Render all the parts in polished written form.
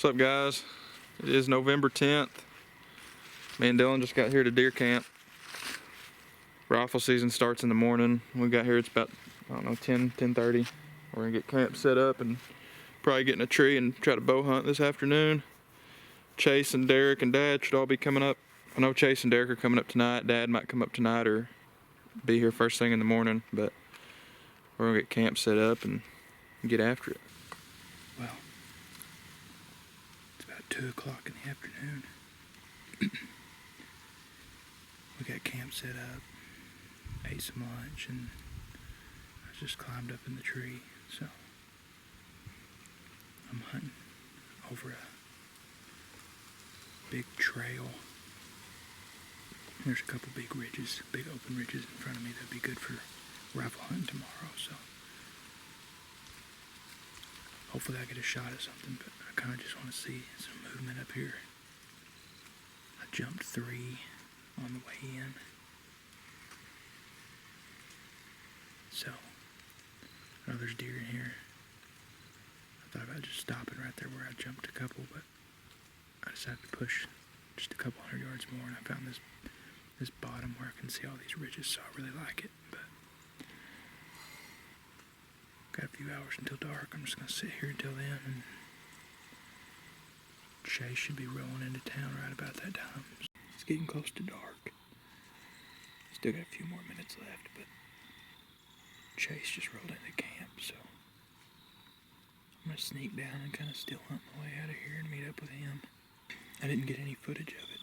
What's up, guys? It is November 10th. Me and Dylan just got here to deer camp. Rifle season starts in the morning. We got here, it's about, I don't know, 10:30. We're gonna get camp set up and probably get in a tree and try to bow hunt this afternoon. Chase and Darryck and Dad should all be coming up. I know Chase and Darryck are coming up tonight. Dad might come up tonight or be here first thing in the morning, but we're gonna get camp set up and get after it. Well, it's about 2 o'clock in the afternoon. We got camp set up, ate some lunch, and I just climbed up in the tree. So I'm hunting over a big trail. There's a couple big ridges, big open ridges in front of me that'd be good for rifle hunting tomorrow. So hopefully I get a shot at something, but I kind of just want to see some movement up here. I jumped 3 on the way in. So, I know there's deer in here. I thought about just stopping right there where I jumped a couple, but I decided to push just a couple hundred yards more, and I found this bottom where I can see all these ridges, so I really like it. But got a few hours until dark. I'm just gonna sit here until then, and Chase should be rolling into town right about that time. It's getting close to dark. Still got a few more minutes left, but Chase just rolled into camp, so I'm gonna sneak down and kind of still hunt my way out of here and meet up with him. I didn't get any footage of it,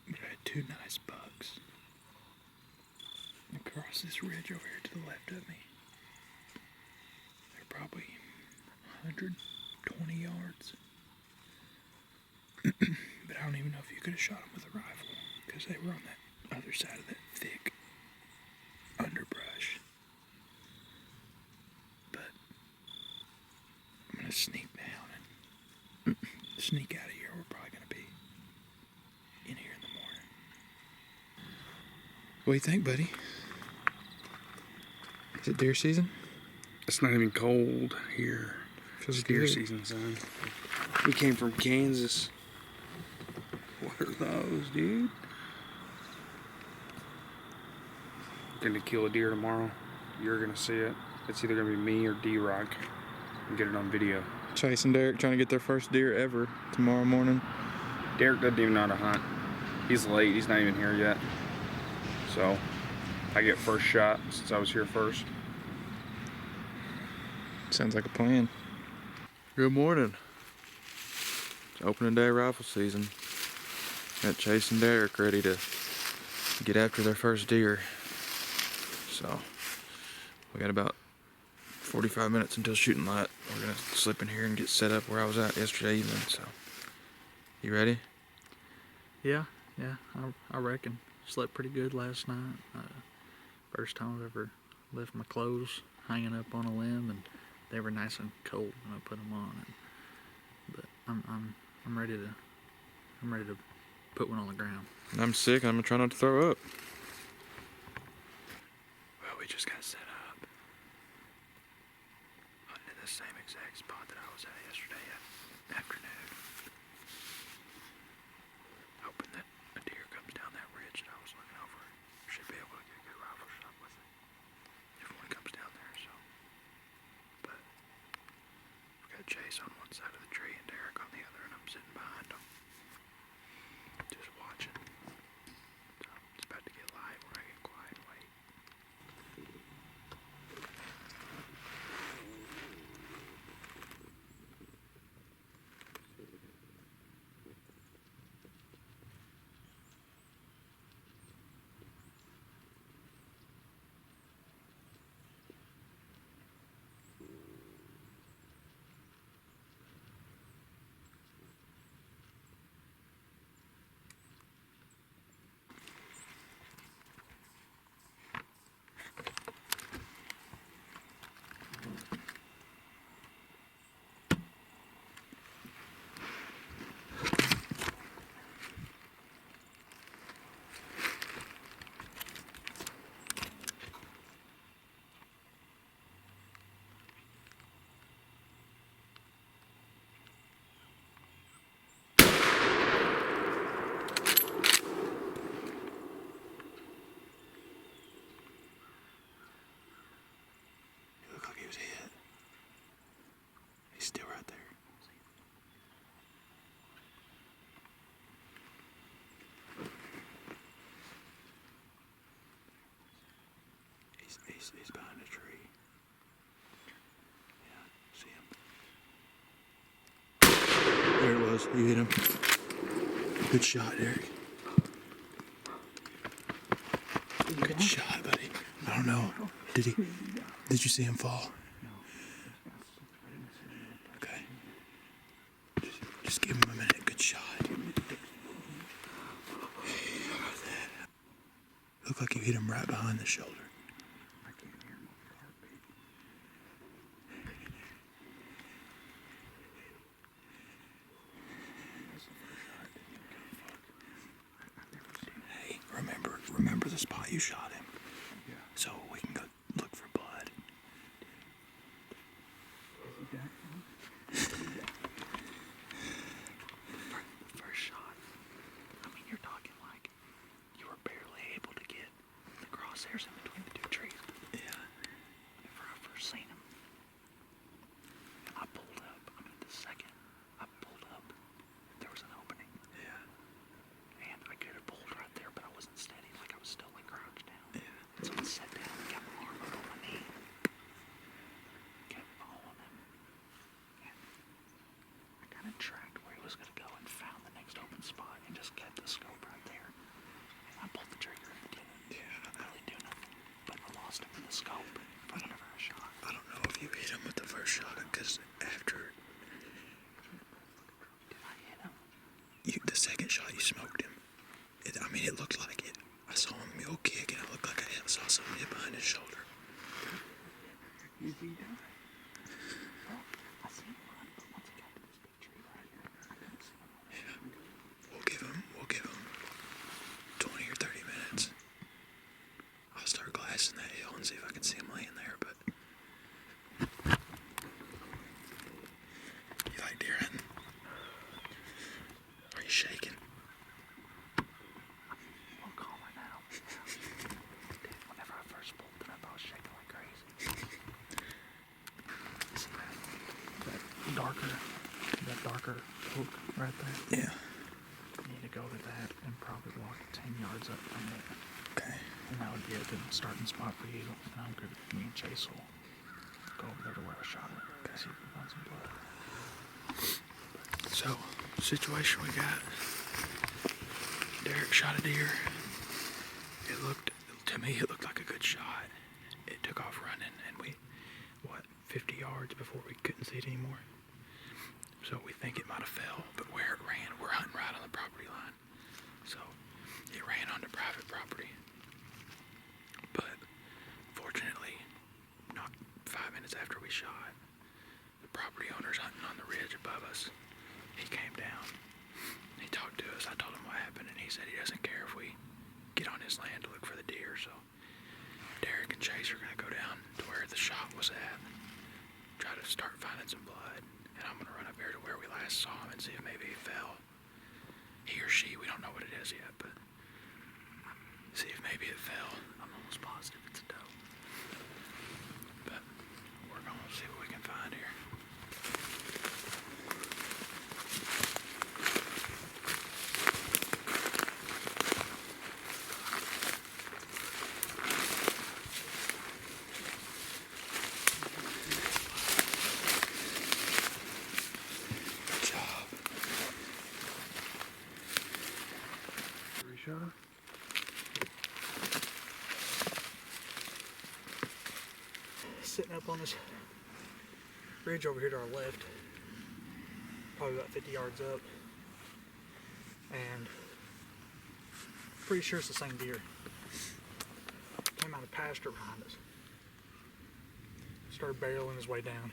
but I had 2 nice bucks across this ridge over here to the left of me. They're probably 120 yards. But I don't even know if you could have shot them with a rifle, because they were on that other side of that thick underbrush. But I'm gonna sneak down and sneak out of here. We're probably gonna be in here in the morning. What do you think, buddy? Is it deer season? It's not even cold here. Feels It's deer good. season, son. We came from Kansas. What are those, dude? Gonna kill a deer tomorrow. You're gonna see it. It's either gonna be me or D-Rock. And get it on video. Chase and Darryck trying to get their first deer ever tomorrow morning. Darryck doesn't even know how to hunt. He's late. He's not even here yet. So I get first shot since I was here first. Sounds like a plan. Good morning. It's opening day rifle season. Got Chase and Darryck ready to get after their first deer. So we got about 45 minutes until shooting light. We're gonna slip in here and get set up where I was at yesterday evening. So you ready? Yeah, I reckon. Slept pretty good last night. First time I've ever left my clothes hanging up on a limb, and they were nice and cold when I put them on. But I'm ready to put one on the ground. I'm sick. I'm gonna try not to throw up. Well, we just got set up. Hunting in the same exact spot that I was at yesterday afternoon. Hoping that a deer comes down that ridge that I was looking over. Should be able to get a good rifle shot with it if one comes down there. So, but we got Chase on one side of the tree and Darryck on the other, and I'm sitting behind them, just watching. So it's about to get light when I get quiet and wait. still right there. He's behind a tree. Yeah, see him. There it was. You hit him. Good shot, Darryck. Good shot, buddy. I don't know. Did you see him fall? Okay. Just give him a minute. Good shot. Looked like you hit him right behind the shoulder. Hey, remember the spot you shot him. Yeah. So we can go look for blood. First shot. I mean, you're talking like you were barely able to get the crosshairs in between the two trees. Yeah. Whenever I first seen him, I pulled up. I mean, the second I pulled up, there was an opening. Yeah. And I could have pulled right there, but I wasn't steady. Like I was still like crouched down. Yeah. So I sat down and got my arm up on my knee. Kept following him. And I kind of tracked where he was going to go and found the next open spot and just kept the scope right there. And I pulled the trigger and didn't really do nothing. But I lost him in the scope whenever I shot. I don't know if you hit him with the first shot because after Did I hit him? the second shot you smoked him. It looked like it. I saw him mule kick and it looked like I saw something hit behind his shoulder. Is he done? Well, I seen one, but once he got to this big tree right here, I couldn't see him. Yeah. We'll give him 20 or 30 minutes. I'll start glassing that hill and see if I can see him laying there, but you like deer hunting? Are you shaking? I'm calmer now. Dude, whenever I first pulled it up, I was shaking like crazy. See that darker oak right there? Yeah. You need to go to that and probably walk 10 yards up from it. Okay. And that would be a good starting spot for you. And I'm good. Me and Chase will go over there to where I shot it. Okay. See if we find some blood. So, situation we got. Darryck shot a deer. It looked like a good shot. It took off running and we, 50 yards before we couldn't see it anymore. So we think it might have fell, but where it ran, we're hunting right on the property line. So it ran onto private property. But fortunately, not 5 minutes after we shot, the property owner's hunting on the ridge above us. He came down. He talked to us. I told him what happened, and he said he doesn't care if we get on his land to look for the deer. So Darryck and Chase are going to go down to where the shot was at, try to start finding some blood, and I'm going to run up there to where we last saw him and see if maybe he fell. He or she, we don't know what it is yet, but see if maybe it fell. I'm almost positive it's a doe. But we're going to see what we can find here. Good job. Reshot him? Sitting up on this ridge over here to our left, probably about 50 yards up, and pretty sure it's the same deer. Came out of pasture behind us, started barreling his way down,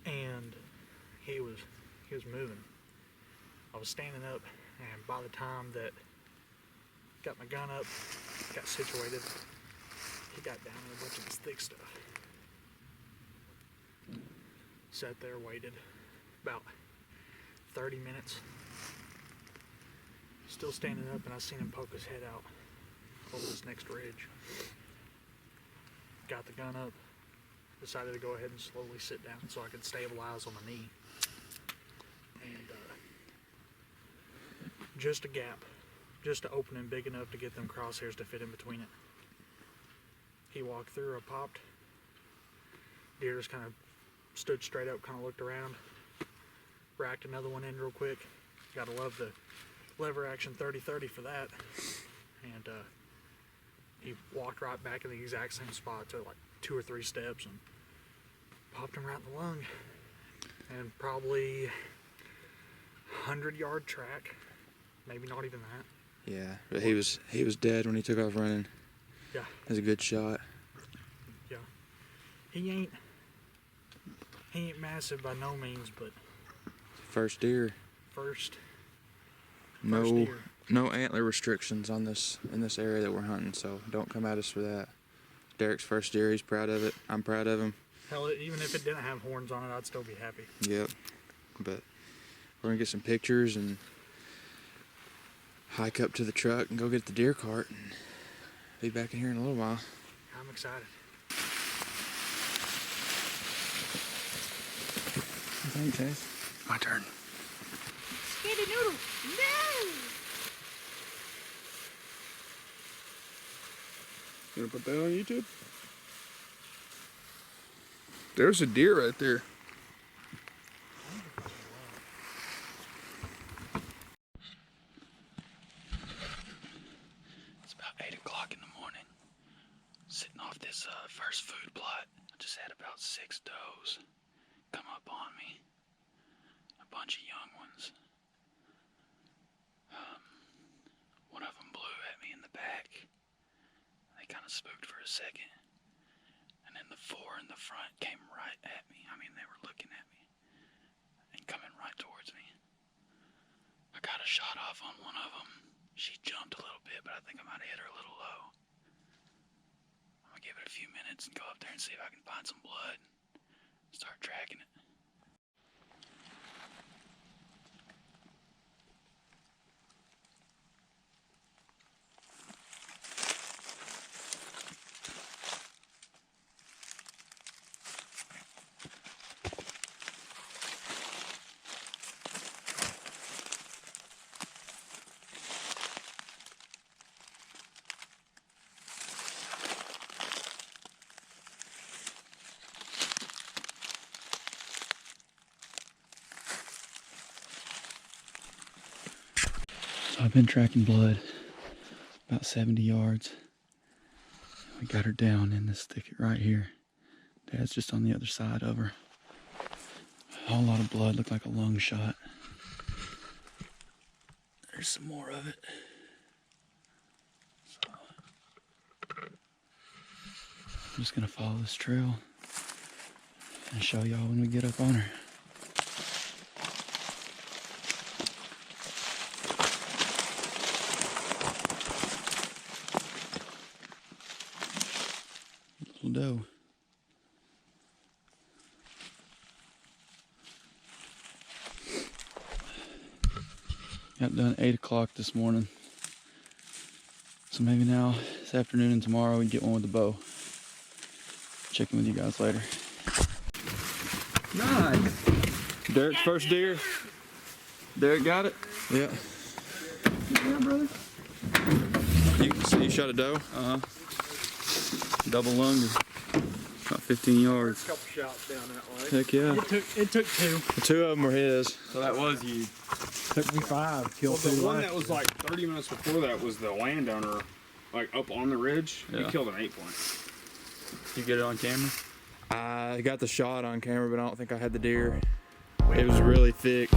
and he was moving. I was standing up, and by the time that got my gun up, got situated, he got down in a bunch of this thick stuff. Sat there, waited about 30 minutes. Still standing up, and I seen him poke his head out over this next ridge. Got the gun up, decided to go ahead and slowly sit down so I could stabilize on my knee. And just a gap, just an opening big enough to get them crosshairs to fit in between it. He walked through, I popped. Deer just kind of stood straight up, kind of looked around, racked another one in real quick. Gotta love the lever action 30-30 for that. And he walked right back in the exact same spot, took like 2 or 3 steps and popped him right in the lung. And probably 100-yard track, maybe not even that. Yeah, but he was dead when he took off running. Yeah. That was a good shot. Yeah. He ain't massive by no means, but First deer. first No deer. no antler restrictions on this in this area that we're hunting, so don't come at us for that. Darryck's first deer, he's proud of it. I'm proud of him. Hell, even if it didn't have horns on it, I'd still be happy. Yep. But we're gonna get some pictures and hike up to the truck and go get the deer cart and be back in here in a little while. I'm excited. Thanks, Chase. My turn. Spaghetti noodle. No! You gonna put that on YouTube? There's a deer right there. It's about 8 o'clock in the morning. Sitting off this first food plot. I just had about 6 does come up on me. A bunch of young ones. One of them blew at me in the back. They kind of spooked for a second. And then the 4 in the front came right at me. I mean, they were looking at me and coming right towards me. I got a shot off on one of them. She jumped a little bit, but I think I might have hit her a little low. I'm gonna give it a few minutes and go up there and see if I can find some blood. Start tracking it. So I've been tracking blood about 70 yards. We got her down in this thicket right here. Dad's just on the other side of her. A whole lot of blood, looked like a lung shot. There's some more of it. So I'm just gonna follow this trail and show y'all when we get up on her. Doe. Got done at 8 o'clock this morning. So maybe now, this afternoon and tomorrow, we can get one with the bow. Check in with you guys later. Nice. Darryck's first deer. Darryck got it? Yeah. Yeah, brother. You shot a doe? Uh-huh. Double lunged. About 15 yards. A couple shots down that way. Heck yeah. It took 2. The 2 of them were his. So that was huge. Took me 5. Killed Well, the one that was like 30 minutes before that was the landowner, like up on the ridge. He Yeah. killed an 8-point. You get it on camera? I got the shot on camera, but I don't think I had the deer. It was really thick.